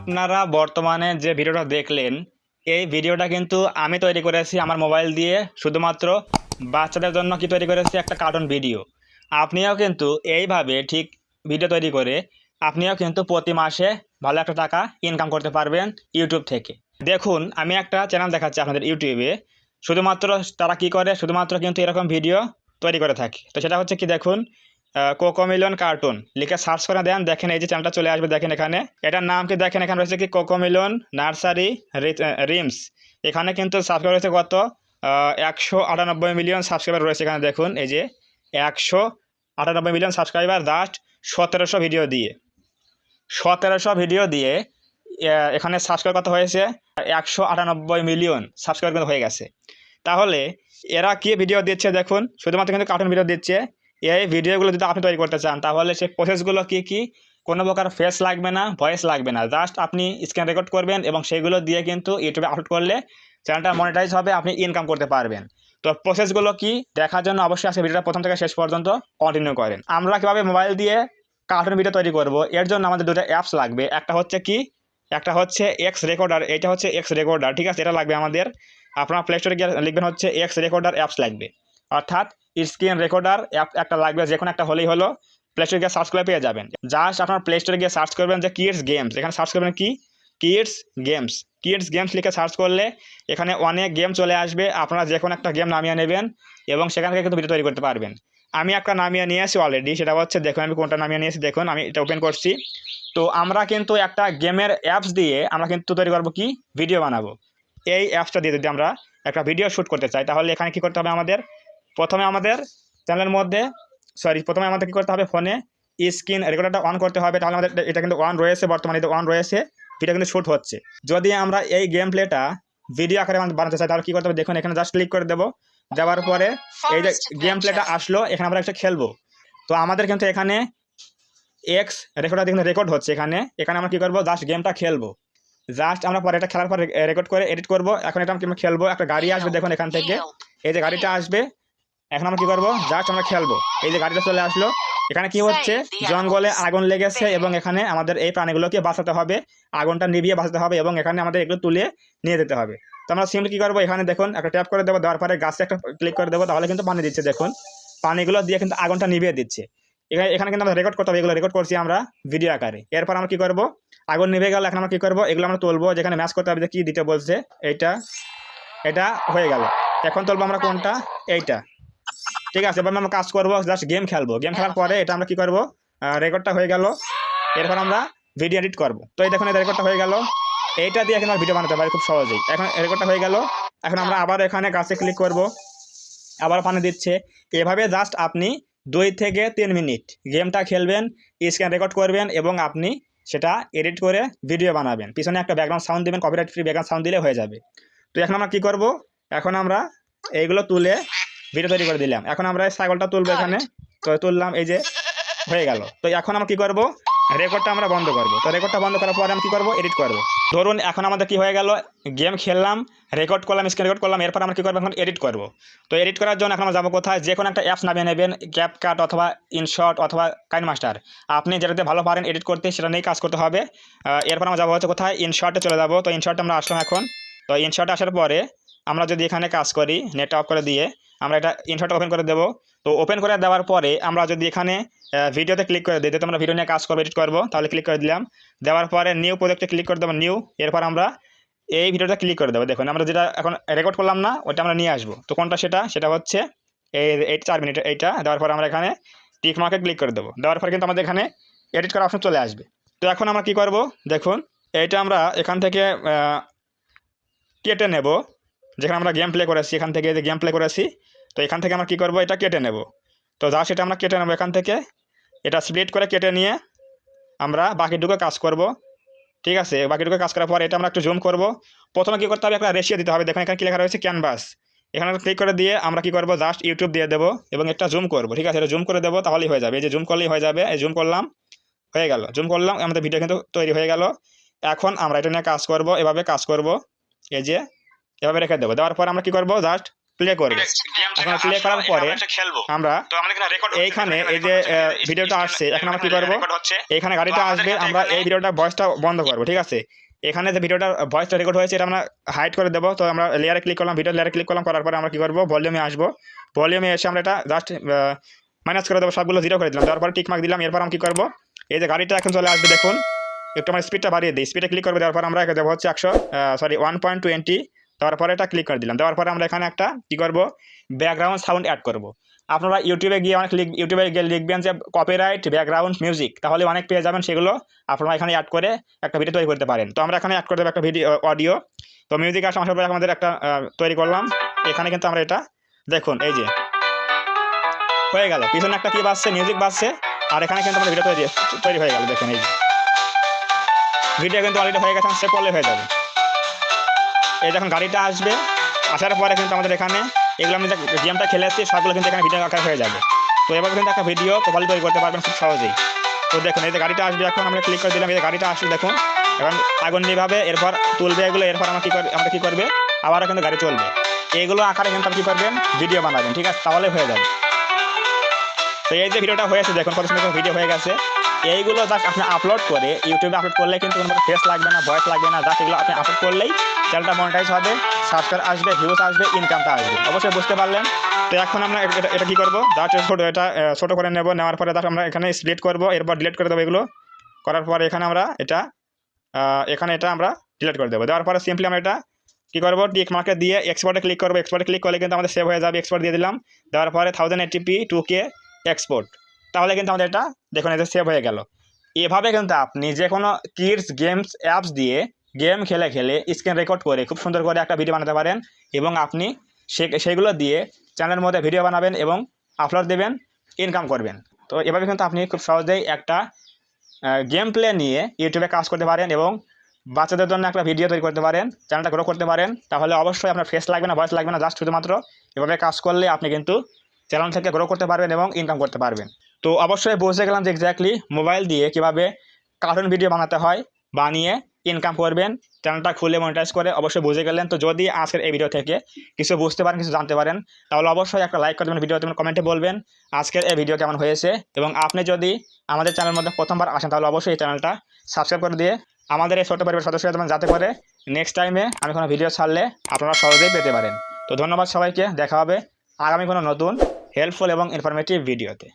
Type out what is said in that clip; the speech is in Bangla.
আপনারা বর্তমানে যে ভিডিওটা দেখলেন, এই ভিডিওটা কিন্তু আমি তৈরি করেছি আমার মোবাইল দিয়ে। শুধুমাত্র বাচ্চাদের জন্য তৈরি করেছি একটা কার্টুন ভিডিও। আপনিও কিন্তু এইভাবে ঠিক ভিডিও তৈরি করে আপনিও কিন্তু প্রতি মাসে ভালো একটা টাকা ইনকাম করতে পারবেন ইউটিউব থেকে। দেখুন, আমি একটা চ্যানেল দেখাচ্ছি আপনাদের ইউটিউবে। শুধুমাত্র তারা কি করে, শুধুমাত্র কিন্তু এরকম ভিডিও তৈরি করে থাকে। তো সেটা হচ্ছে কি, দেখুন, কোকোমিলন কার্টুন লিখে সার্চ করে দেন, দেখেন এই যে চ্যানেলটা চলে আসবে। দেখেন এখানে এটার নাম কি, দেখেন এখানে রয়েছে কি কোকোমিলন নার্সারি রিমস। এখানে কিন্তু সাবস্ক্রাইবার রয়েছে কত, 198 মিলিয়ন সাবস্ক্রাইবার রয়েছে এখানে। দেখুন এই যে 198 মিলিয়ন সাবস্ক্রাইবার, জাস্ট 1700 ভিডিও দিয়ে 1700 ভিডিও দিয়ে এখানে সাবস্ক্রাইব কত হয়েছে, 198 মিলিয়ন সাবস্ক্রাইবার কিন্তু হয়ে গেছে। তাহলে এরা কি ভিডিও দিচ্ছে দেখুন, শুধুমাত্র কিন্তু কার্টুন ভিডিও দিচ্ছে। এই ভিডিওগুলো যদি আপনি তৈরি করতে চান, তাহলে সেই প্রসেসগুলো কি কি, কোনো প্রকার ফেস লাগবে না, ভয়েস লাগবে না, জাস্ট আপনি স্ক্রিন রেকর্ড করবেন এবং সেইগুলো দিয়ে কিন্তু ইউটিউবে আপলোড করলে চ্যানেলটা মনিটাইজ হবে, আপনি ইনকাম করতে পারবেন। তো প্রসেসগুলো কি দেখার জন্য অবশ্যই আজকে ভিডিওটা প্রথম থেকে শেষ পর্যন্ত কন্টিনিউ করেন। আমরা কীভাবে মোবাইল দিয়ে কার্টুন ভিডিও তৈরি করব, এর জন্য আমাদের দুটো অ্যাপস লাগবে। একটা হচ্ছে কি, একটা হচ্ছে এক্স রেকর্ডার, এটা হচ্ছে এক্স রেকর্ডার, ঠিক আছে, এটা লাগবে আমাদের। আপনার প্লে স্টোরে গিয়ে লিখবেন হচ্ছে এক্স রেকর্ডার অ্যাপস লাগবে, অর্থাৎ স্ক্রিন রেকর্ডার অ্যাপ একটা লাগবে, যে কোনো একটা হলেই হলো। প্লে স্টোরে গিয়ে সার্চ করে পেয়ে যাবেন। জাস্ট আপনার প্লে স্টোরে গিয়ে সার্চ করবেন যে কিডস গেমস, এখানে সার্চ করবেন কি, কিডস গেমস। কিডস গেমস লিখে সার্চ করলে এখানে অনেক গেম চলে আসবে। আপনারা যে কোনো একটা গেম নামিয়ে নেবেন এবং সেখান থেকে কিন্তু ভিডিও তৈরি করতে পারবেন। আমি একটা নামিয়ে নিয়ে আসি অলরেডি, সেটা হচ্ছে, দেখুন আমি কোনটা নামিয়ে নিয়েছি, দেখুন আমি এটা ওপেন করছি। তো আমরা কিন্তু একটা গেমের অ্যাপস দিয়ে আমরা কিন্তু তৈরি করবো কি, ভিডিও বানাবো। এই অ্যাপসটা দিয়ে যদি আমরা একটা ভিডিও শ্যুট করতে চাই, তাহলে এখানে কী করতে হবে আমাদের, প্রথমে আমাদের চ্যানেলের মধ্যে প্রথমে আমাদের কী করতে হবে, ফোনে স্ক্রিন রেকর্ডারটা অন করতে হবে। তাহলে আমাদের এটা কিন্তু অন রয়েছে, বর্তমানে এটা অন রয়েছে, ভিডিও কিন্তু শ্যুট হচ্ছে। যদি আমরা এই গেম প্লেটা ভিডিও আকারে বানাতে চাই, তাহলে কী করতে হবে, দেখুন এখানে জাস্ট ক্লিক করে দেবো। দেওয়ার পরে এই যে গেম প্লেটা আসলো, এখানে আমরা একটা খেলবো। তো আমাদের কিন্তু এখানে এক্স রেকর্ডার কিন্তু রেকর্ড হচ্ছে। এখানে আমরা কী করবো, জাস্ট গেমটা খেলবো। জাস্ট আমরা পরে এটা খেলার পর রেকর্ড করে এডিট করবো। এখন এটা আমরা খেলবো, একটা গাড়ি আসবে, দেখুন এখান থেকে এই যে গাড়িটা আসবে। এখন আমরা কি করবো, জাস্ট আমরা খেলবো। এই যে গাড়িটা চলে আসলো, এখানে কি হচ্ছে, জঙ্গলে আগুন লেগেছে এবং এখানে আমাদের এই প্রাণীগুলোকে বাঁচাতে হবে, আগুনটা নিভিয়ে বাঁচাতে হবে এবং এখানে আমাদের এগুলো তুলে নিয়ে যেতে হবে। তো আমরা সিম্পলি কী করবো, এখানে দেখুন একটা ট্যাপ করে দেবো, দেওয়ার পরে গাছে একটা ক্লিক করে দেবো, তাহলে কিন্তু পানি দিচ্ছে। দেখুন পানিগুলো দিয়ে কিন্তু আগুনটা নিভিয়ে দিচ্ছে। এখানে কিন্তু আমরা রেকর্ড করতে হবে, এগুলো রেকর্ড করছি আমরা ভিডিও আকারে। এরপর আমরা কী করবো, আগুন নিভে গেল, এখন আমরা কী করবো, এগুলো আমরা তুলবো, যেখানে ম্যাচ করতে হবে যে কী দিতে বলছে। এটা হয়ে গেল। এখন তুলবো আমরা কোনটা, এইটা, ঠিক আছে। এবার আমরা কাজ করবো, জাস্ট গেম খেলবো। গেম খেলার পরে এটা আমরা কি করব, রেকর্ডটা হয়ে গেল। এরপর আমরা ভিডিও এডিট করব। তো এই দেখুন এটা রেকর্ডটা হয়ে গেল। এইটা দিয়ে এখন ভিডিও বানাতে পারি খুব সহজেই। এখন রেকর্ডটা হয়ে গেল। এখন আমরা আবার এখানে গাছে ক্লিক করব, আবার পানি দিচ্ছে। এভাবে জাস্ট আপনি 2 থেকে 3 মিনিট গেমটা খেলবেন, স্ক্রিন রেকর্ড করবেন এবং আপনি সেটা এডিট করে ভিডিও বানাবেন। পিছনে একটা ব্যাকগ্রাউন্ড সাউন্ড দেবেন, কপিরাইট ফ্রি ব্যাকগ্রাউন্ড সাউন্ড দিলে হয়ে যাবে। তো এখন আমরা কী করব, এখন আমরা এইগুলো তুলে ভিডিও তৈরি করে দিলাম। এখন আমরা ছাগলটা তুলবো, এখানে তো তুললাম, এই যে হয়ে গেল। তো এখন আমরা কি করব, রেকর্ডটা আমরা বন্ধ করব। তো রেকর্ডটা বন্ধ করার পরে আমরা কী করবো, এডিট করব। ধরুন এখন আমাদের কি হয়ে গেল, গেম খেললাম, রেকর্ড করলাম, স্ক্রিন রেকর্ড করলাম। এরপর আমরা কী করবো, এখন এডিট করব। তো এডিট করার জন্য এখন আমরা যাবো কোথায়, যে কোনো একটা অ্যাপস নামিয়ে নেবেন, ক্যাপকাট অথবা ইনশট অথবা কাইনমাস্টার। আপনি যেটাতে ভালো পারেন এডিট করতে, সেটা নিয়েই কাজ করতে হবে। এরপর আমরা যাবো হচ্ছে কোথায়, ইনশটে চলে যাবো। তো ইনশটে আমরা আসলাম এখন। তো ইনশটে আসার পরে আমরা যদি এখানে কাজ করি, নেট অফ করে দিয়ে আমরা এটা ইনশট ওপেন করে দেবো। তো ওপেন করে দেওয়ার পরে আমরা যদি এখানে ভিডিওতে ক্লিক করে দিই, যেহেতু আমরা ভিডিও নিয়ে কাজ করবো, এডিট করবো, তাহলে ক্লিক করে দিলাম। দেওয়ার পরে নিউ প্রজেক্টে ক্লিক করে দেবো, নিউ। এরপর আমরা এই ভিডিওটা ক্লিক করে দেবো। দেখুন আমরা যেটা এখন রেকর্ড করলাম না, ওটা আমরা নিয়ে আসবো। তো কোনটা, সেটা হচ্ছে এই 4 মিনিট এইটা। দেওয়ার পর আমরা এখানে টিক মার্কে ক্লিক করে দেবো। দেওয়ার পর কিন্তু আমাদের এখানে এডিট করার অপশন চলে আসবে। তো এখন আমরা কি করব, দেখুন এইটা আমরা এখান থেকে কেটে নেব, যেখানে আমরা গেম প্লে করেছি, এখান থেকে যে গেম প্লে করেছি। তো এখান থেকে আমরা কী করবো, এটা কেটে নেব। তো যা সেটা আমরা কেটে নেব এখান থেকে, এটা স্প্লিট করে কেটে নিয়ে আমরা বাকিটুকু কাজ করব, ঠিক আছে। বাকিটুকু কাজ করার পর এটা আমরা একটু জুম করব। প্রথমে কী করতে হবে, একটা রেশিও দিতে হবে। দেখুন এখানে কী লেখা রয়েছে, ক্যানভাস। এখানে ক্লিক করে দিয়ে আমরা কী করবো, জাস্ট ইউটিউব দিয়ে দেবো এবং একটা জুম করবো, ঠিক আছে। এটা জুম করে দেবো, তাহলেই হয়ে যাবে। এই যে জুম করলেই হয়ে যাবে। এই জুম করলাম, হয়ে গেল। জুম করলাম, আমাদের ভিডিও কিন্তু তৈরি হয়ে গেল। এখন আমরা এটা নিয়ে কাজ করব, এভাবে কাজ করব, এই যে এভাবে রেখে দেবো। দেওয়ার পর আমরা কী করবো, জাস্ট প্লে করব। এখন প্লে করার পরে আমরা এইখানে এই যে ভিডিওটা আসছে, এখন আমরা কি করব, এইখানে গাড়িটা আসবে, আমরা এই ভিডিওটা ভয়েসটা বন্ধ করব। ঠিক আছে, এখানে যে ভিডিওটা ভয়েসটা রেকর্ড হয়েছে এটা আমরা হাইড করে দেবো। তো আমরা লেয়ারে ক্লিক করলাম, ভিডিও লেয়ারে ক্লিক করলাম, করার পরে আমরা কি করব, ভলিউমে আসবো। ভলিউমে এসে আমরা এটা জাস্ট মাইনাস করে দেবো, সবগুলো 0 করে দিলাম। তারপর টিক মার্ক দিলাম। এরপর আমরা কি করব, এই যে গাড়িটা এখন চলে আসবে, দেখুন একটু আমরা স্পিডটা বাড়িয়ে দিই। স্পিডে ক্লিক করবো, দেওয়ার পর আমরা দেবো হচ্ছে 1.20। দেওয়ার পরে এটা ক্লিক করে দিলাম। দেওয়ার পরে আমরা এখানে একটা কী করবো, ব্যাকগ্রাউন্ড সাউন্ড অ্যাড করব। আপনারা ইউটিউবে গিয়ে ইউটিউবে গিয়ে লিখবেন যে কপিরাইট ব্যাকগ্রাউন্ড মিউজিক, তাহলে অনেক পেয়ে যাবেন। সেগুলো আপনারা এখানে অ্যাড করে একটা ভিডিও তৈরি করতে পারেন। তো আমরা এখানে অ্যাড করে দেবো একটা ভিডিও অডিও। তো মিউজিক আসার পরে আমাদের একটা তৈরি করলাম। এখানে কিন্তু আমরা এটা দেখুন, এই যে হয়ে গেল, পিছনে একটা কী বাজছে, মিউজিক বাজছে, আর এখানে কিন্তু আমাদের ভিডিও তৈরি হয়ে গেল। দেখুন এই যে ভিডিও কিন্তু অলরেডি হয়ে গেছে, সেভ করলে হয়ে যাবে। এই যখন গাড়িটা আসবে, আসার পরে কিন্তু আমাদের এখানে এগুলো আমি যে গেমটা খেলেছি সবগুলো কিন্তু এখানে ভিডিও আকার হয়ে যাবে। তো এভাবে কিন্তু একটা ভিডিও প্রোফাইল তৈরি করতে পারবেন খুব সহজেই। তো দেখুন এই যে গাড়িটা আসবে, এখন আমরা ক্লিক করে দিলাম, এই যে গাড়িটা আসবে দেখুন, এখন আগুন নিভাবে, এরপর তুলবে এগুলো, এরপর আমরা কী করবে, আবারও কিন্তু গাড়ি চলবে। এইগুলো আকারে কিন্তু আপনি কী করবেন, ভিডিও বানাবেন। ঠিক আছে, তাহলে হয়ে যাবে। তো এই যে ভিডিওটা হয়েছে দেখুন, কত সুন্দর ভিডিও হয়ে গেছে। এইগুলো জাস্ট আপনি আপলোড করে ইউটিউবে আপলোড করলে কিন্তু কোনো ফেস লাগবে না, ভয়েস লাগবে না, জাস্ট এগুলো আপনি আপলোড করলেই চ্যানেলটা মনিটাইজ হবে, সাবস্ক্রাইব আসবে, ভিউজ আসবে, ইনকামটা আসবে। অবশ্যই বুঝতে পারলেন। তো এখন আমরা এটা কী করবো, জাস্ট এটা ছোটো করে নেব। নেওয়ার পরে জাস্ট আমরা এখানে সিলেক্ট করবো, এরপর ডিলিট করে দেবো এগুলো। করার পরে এখানে আমরা এটা আমরা ডিলিট করে দেবো। দেওয়ার পরে সিম্পলি আমরা এটা কী করবো, টিক মার্কে দিয়ে এক্সপোর্টে ক্লিক করবো। এক্সপোর্টে ক্লিক করলে কিন্তু আমাদের সেভ হয়ে যাবে। এক্সপোর্ট দিয়ে দিলাম। দেওয়ার পরে 1080p 2K এক্সপোর্ট, তাহলে কিন্তু আমাদের এটা দেখুন এটা সেভ হয়ে গেল। এভাবে কিন্তু আপনি যে কোনো কিডস গেমস অ্যাপস দিয়ে গেম খেলে স্ক্রিন রেকর্ড করে খুব সুন্দর করে একটা ভিডিও বানাতে পারেন, এবং আপনি সেগুলো দিয়ে চ্যানেলের মধ্যে ভিডিও বানাবেন এবং আপলোড দেবেন, ইনকাম করবেন। তো এভাবে কিন্তু আপনি খুব সহজেই একটা গেম প্লে নিয়ে ইউটিউবে কাজ করতে পারেন এবং বাচ্চাদের জন্য একটা ভিডিও তৈরি করতে পারেন, চ্যানেলটা গ্রো করতে পারেন। তাহলে অবশ্যই আপনার ফেস লাগবে না, ভয়েস লাগবে না, জাস্ট শুধুমাত্র এভাবে কাজ করলে আপনি কিন্তু চ্যানেল থেকে গ্রো করতে পারবেন এবং ইনকাম করতে পারবেন। তো অবশ্যই বুঝে গেলাম যে এক্স্যাক্টলি মোবাইল দিয়ে কীভাবে কার্টুন ভিডিও বানাতে হয়, বানিয়ে ইনকাম করবেন, চ্যানেলটা খুলে মনিটাইজ করে। অবশ্যই বুঝে গেলেন। তো যদি আজকের এই ভিডিও থেকে কিছু বুঝতে পারেন, কিছু জানতে পারেন, তাহলে অবশ্যই একটা লাইক করে দেবেন, ভিডিওতে কমেন্টে বলবেন আজকের এই ভিডিও কেমন হয়েছে। এবং আপনি যদি আমাদের চ্যানেলের মধ্যে প্রথমবার আসেন, তাহলে অবশ্যই এই চ্যানেলটা সাবস্ক্রাইব করে দিয়ে আমাদের এই ছোট্ট পরিবার সদস্য হয়ে যাবেন, যাতে করে নেক্সট টাইমে আমি কোনো ভিডিও ছাড়লে আপনারা সহজেই পেতে পারেন। তো ধন্যবাদ সবাইকে, দেখা হবে আগামী কোনো নতুন হেল্পফুল এবং ইনফরমেটিভ ভিডিওতে।